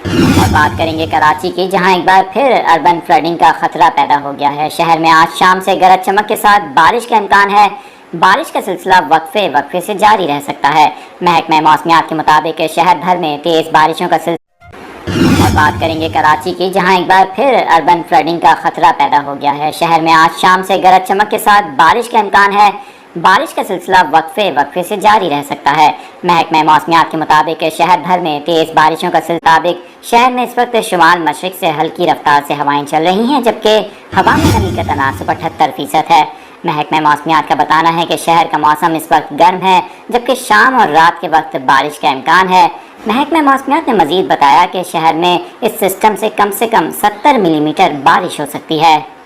और बात करेंगे कराची की, जहां एक बार फिर अर्बन फ्लडिंग का खतरा पैदा हो गया है। शहर में आज शाम से गरज चमक के साथ बारिश का इम्कान है। बारिश का सिलसिला वक्फे वक्फे से जारी रह सकता है। महकमा मौसमियात के मुताबिक शहर भर में तेज बारिशों का सिलसिला। और बात करेंगे कराची की, जहां एक बार फिर अर्बन फ्लडिंग का खतरा पैदा हो गया है। शहर में आज शाम से गरज चमक के साथ बारिश का इम्कान है। बारिश का सिलसिला वक्फे वक्फे से जारी रह सकता है। महकमा मौसमियात के मुताबिक शहर भर में तेज बारिशों का सिलसिला। शहर में इस वक्त शुमाल मशरिक से हल्की रफ्तार से हवाएं चल रही हैं, जबकि हवा में नमी का तनासुब 78% है। महकमा मौसमियात का बताना है कि शहर का मौसम इस वक्त गर्म है, जबकि शाम और रात के वक्त बारिश का इम्कान है। महकमा मौसमियात ने मजीद बताया कि शहर में इस सिस्टम से कम 70 मिलीमीटर बारिश हो सकती है।